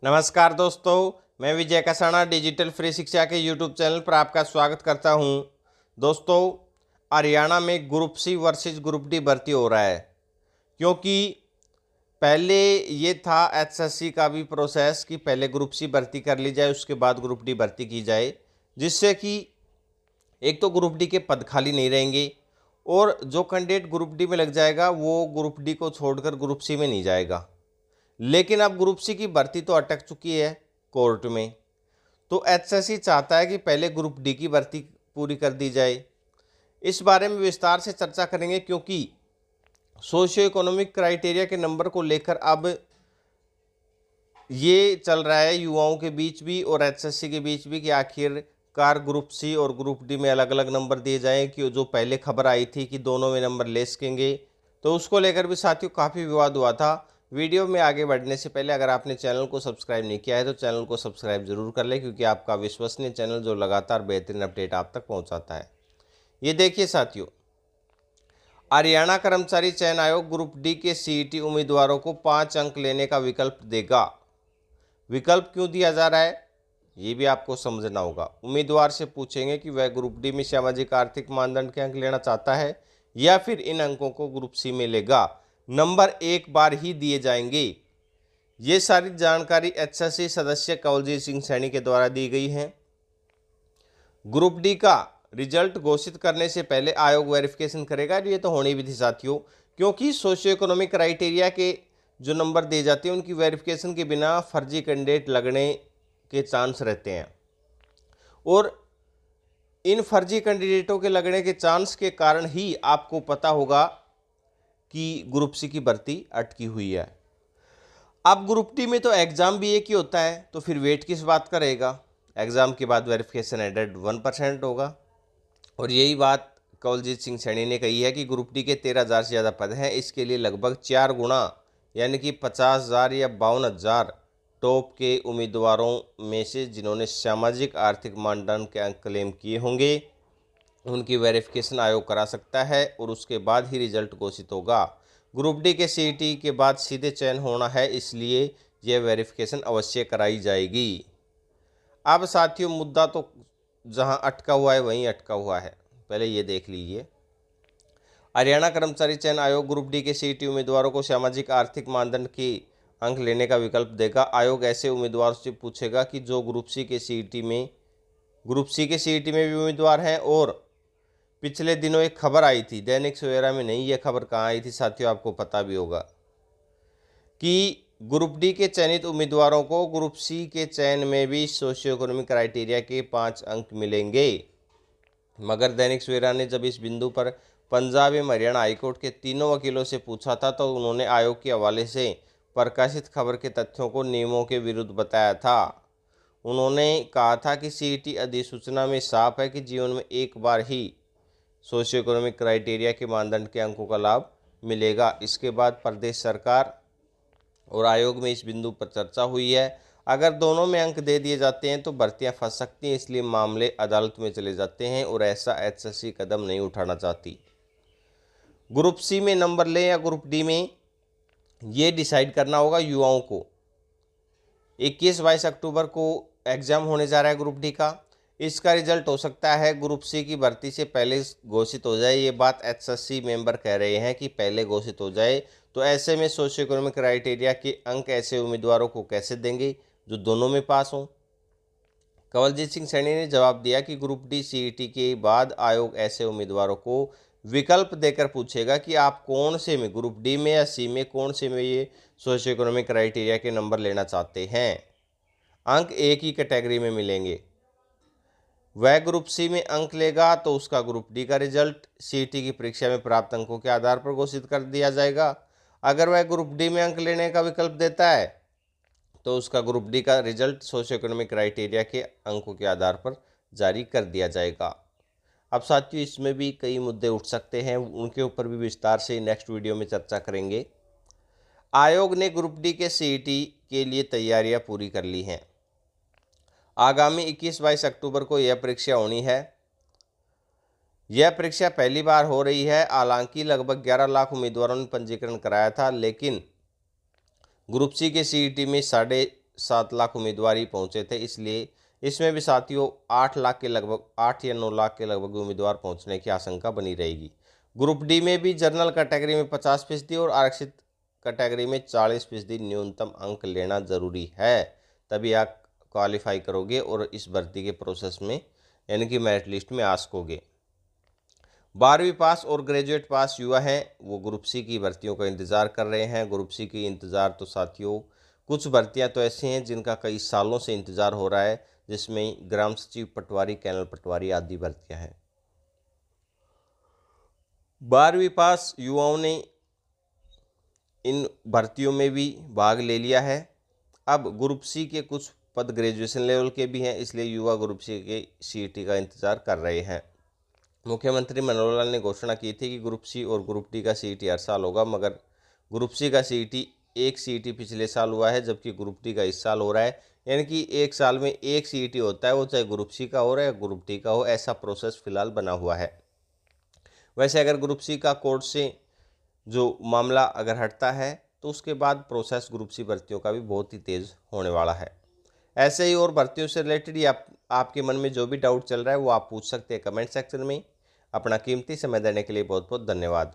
नमस्कार दोस्तों, मैं विजय कसाना डिजिटल फ्री शिक्षा के यूट्यूब चैनल पर आपका स्वागत करता हूं। दोस्तों, हरियाणा में group C versus group D भर्ती हो रहा है, क्योंकि पहले ये था एचएससी का भी प्रोसेस कि पहले ग्रुप सी भर्ती कर ली जाए, उसके बाद ग्रुप डी भर्ती की जाए, जिससे कि एक तो ग्रुप डी के पद खाली नहीं रहेंगे और जो कैंडिडेट ग्रुप डी में लग जाएगा वो ग्रुप डी को छोड़कर ग्रुप सी में नहीं जाएगा। लेकिन अब ग्रुप सी की भर्ती तो अटक चुकी है कोर्ट में, तो एचएससी चाहता है कि पहले ग्रुप डी की भर्ती पूरी कर दी जाए। इस बारे में विस्तार से चर्चा करेंगे, क्योंकि सोशियो इकोनॉमिक क्राइटेरिया के नंबर को लेकर अब ये चल रहा है युवाओं के बीच भी और एचएससी के बीच भी कि आखिरकार ग्रुप सी और ग्रुप डी में अलग अलग नंबर दिए जाएं, कि जो पहले खबर आई थी कि दोनों में नंबर ले सकेंगे, तो उसको लेकर भी साथियों काफ़ी विवाद हुआ था। वीडियो में आगे बढ़ने से पहले अगर आपने चैनल को सब्सक्राइब नहीं किया है तो चैनल को सब्सक्राइब जरूर कर लें, क्योंकि आपका विश्वसनीय चैनल जो लगातार बेहतरीन अपडेट आप तक पहुंचाता है। ये देखिए साथियों, हरियाणा कर्मचारी चयन आयोग ग्रुप डी के सीईटी उम्मीदवारों को 5 अंक लेने का विकल्प देगा। विकल्प क्यों दिया जा रहा है ये भी आपको समझना होगा। उम्मीदवार से पूछेंगे कि वह ग्रुप डी में सामाजिक आर्थिक मानदंड के अंक लेना चाहता है या फिर इन अंकों को ग्रुप सी में लेगा। नंबर एक बार ही दिए जाएंगे। ये सारी जानकारी एचएससी सदस्य कवलजीत सिंह सैनी के द्वारा दी गई है। ग्रुप डी का रिजल्ट घोषित करने से पहले आयोग वेरिफिकेशन करेगा। ये तो होनी भी थी साथियों, क्योंकि सोशियो इकोनॉमिक क्राइटेरिया के जो नंबर दिए जाते हैं उनकी वेरिफिकेशन के बिना फर्जी कैंडिडेट लगने के चांस रहते हैं, और इन फर्जी कैंडिडेटों के लगने के चांस के कारण ही आपको पता होगा कि ग्रुप सी की भर्ती अटकी हुई है। अब ग्रुप डी में तो एग्ज़ाम भी एक ही होता है, तो फिर वेट किस बात का रहेगा। एग्ज़ाम के बाद वेरिफिकेशन एडेड 1% होगा, और यही बात कवलजीत सिंह सैनी ने कही है कि ग्रुप डी के 13,000 से ज़्यादा पद हैं। इसके लिए लगभग 4 गुना यानी कि 50,000 या 52,000 टॉप के उम्मीदवारों में से जिन्होंने सामाजिक आर्थिक मानदंड के अंक क्लेम किए होंगे उनकी वेरिफिकेशन आयोग करा सकता है, और उसके बाद ही रिजल्ट घोषित होगा। ग्रुप डी के सीईटी के बाद सीधे चयन होना है, इसलिए यह वेरिफिकेशन अवश्य कराई जाएगी। अब साथियों, मुद्दा तो जहां अटका हुआ है वहीं अटका हुआ है। पहले ये देख लीजिए, हरियाणा कर्मचारी चयन आयोग ग्रुप डी के सीईटी उम्मीदवारों को सामाजिक आर्थिक मानदंड की अंक लेने का विकल्प देगा। आयोग ऐसे उम्मीदवारों से पूछेगा कि जो ग्रुप सी के सीईटी में भी उम्मीदवार हैं। और पिछले दिनों एक खबर आई थी दैनिक सवेरा में, नहीं, ये खबर कहाँ आई थी साथियों, आपको पता भी होगा, कि ग्रुप डी के चयनित उम्मीदवारों को ग्रुप सी के चयन में भी सोशियो इकोनॉमिक क्राइटेरिया के 5 अंक मिलेंगे। मगर दैनिक सवेरा ने जब इस बिंदु पर पंजाब एवं हरियाणा हाईकोर्ट के तीनों वकीलों से पूछा था, तो उन्होंने आयोग के हवाले से प्रकाशित खबर के तथ्यों को नियमों के विरुद्ध बताया था। उन्होंने कहा था कि सीईटी अधिसूचना में साफ है कि जीवन में एक बार ही सोशियो इकोनॉमिक क्राइटेरिया के मानदंड के अंकों का लाभ मिलेगा। इसके बाद प्रदेश सरकार और आयोग में इस बिंदु पर चर्चा हुई है। अगर दोनों में अंक दे दिए जाते हैं तो भर्तियां फंस सकती हैं, इसलिए मामले अदालत में चले जाते हैं, और ऐसा एचएससी कदम नहीं उठाना चाहती। ग्रुप सी में नंबर लें या ग्रुप डी में, ये डिसाइड करना होगा युवाओं को। 21-22 अक्टूबर को एग्ज़ाम होने जा रहा है ग्रुप डी का। इसका रिजल्ट हो सकता है ग्रुप सी की भर्ती से पहले घोषित हो जाए। ये बात एचएससी मेंबर कह रहे हैं कि पहले घोषित हो जाए, तो ऐसे में सोशियो इकोनॉमिक क्राइटेरिया के अंक ऐसे उम्मीदवारों को कैसे देंगे जो दोनों में पास हों। कवलजीत सिंह सैनी ने जवाब दिया कि ग्रुप डी सीईटी के बाद आयोग ऐसे उम्मीदवारों को विकल्प देकर पूछेगा कि आप कौन से में, ग्रुप डी में या सी में, कौन से में ये सोशियो इकोनॉमिक क्राइटेरिया के नंबर लेना चाहते हैं। अंक एक ही कैटेगरी में मिलेंगे। वह ग्रुप सी में अंक लेगा तो उसका ग्रुप डी का रिजल्ट सीईटी की परीक्षा में प्राप्त अंकों के आधार पर घोषित कर दिया जाएगा। अगर वह ग्रुप डी में अंक लेने का विकल्प देता है तो उसका ग्रुप डी का रिजल्ट सोशियो इकोनॉमिक क्राइटेरिया के अंकों के आधार पर जारी कर दिया जाएगा। अब साथियों, इसमें भी कई मुद्दे उठ सकते हैं, उनके ऊपर भी विस्तार से नेक्स्ट वीडियो में चर्चा करेंगे। आयोग ने ग्रुप डी के सीईटी के लिए तैयारियां पूरी कर ली हैं। आगामी 21-22 अक्टूबर को यह परीक्षा होनी है। यह परीक्षा पहली बार हो रही है। हालांकि लगभग 11 लाख उम्मीदवारों ने पंजीकरण कराया था, लेकिन ग्रुप सी के सीईटी में 7 लाख उम्मीदवार ही पहुँचे थे, इसलिए इसमें भी साथियों 8 लाख के लगभग 8 या 9 लाख के लगभग उम्मीदवार पहुँचने की आशंका बनी रहेगी। ग्रुप डी में भी जनरल कैटेगरी में 50% और आरक्षित कैटेगरी में 40% न्यूनतम अंक लेना जरूरी है, तभी आप क्वालिफाई करोगे और इस भर्ती के प्रोसेस में यानी कि मेरिट लिस्ट में आ सकोगे। 12वीं पास और ग्रेजुएट पास युवा हैं, वो ग्रुप सी की भर्तियों का इंतज़ार कर रहे हैं। ग्रुप सी की इंतज़ार तो साथियों कुछ भर्तियां तो ऐसी हैं जिनका कई सालों से इंतज़ार हो रहा है, जिसमें ग्राम सचिव, पटवारी, कैनल पटवारी आदि भर्तियां हैं। 12वीं पास युवाओं ने इन भर्तियों में भी भाग ले लिया है। अब ग्रुप सी के कुछ पद ग्रेजुएशन लेवल के भी हैं, इसलिए युवा ग्रुप सी के सीईटी का इंतज़ार कर रहे हैं। मुख्यमंत्री मनोहर लाल ने घोषणा की थी कि ग्रुप सी और ग्रुप डी का सीईटी हर साल होगा, मगर ग्रुप सी का सीईटी एक सीईटी पिछले साल हुआ है, जबकि ग्रुप डी का इस साल हो रहा है। यानी कि एक साल में एक सीईटी होता है, वो चाहे ग्रुप सी का हो रहा है या ग्रुप डी का हो, ऐसा प्रोसेस फिलहाल बना हुआ है। वैसे अगर ग्रुप सी का कोर्ट से जो मामला अगर हटता है तो उसके बाद प्रोसेस ग्रुप सी भर्तियों का भी बहुत ही तेज़ होने वाला है। ऐसे ही और भर्तियों से रिलेटेड या आपके मन में जो भी डाउट चल रहा है वो आप पूछ सकते हैं कमेंट सेक्शन में। अपना कीमती समय देने के लिए बहुत बहुत धन्यवाद।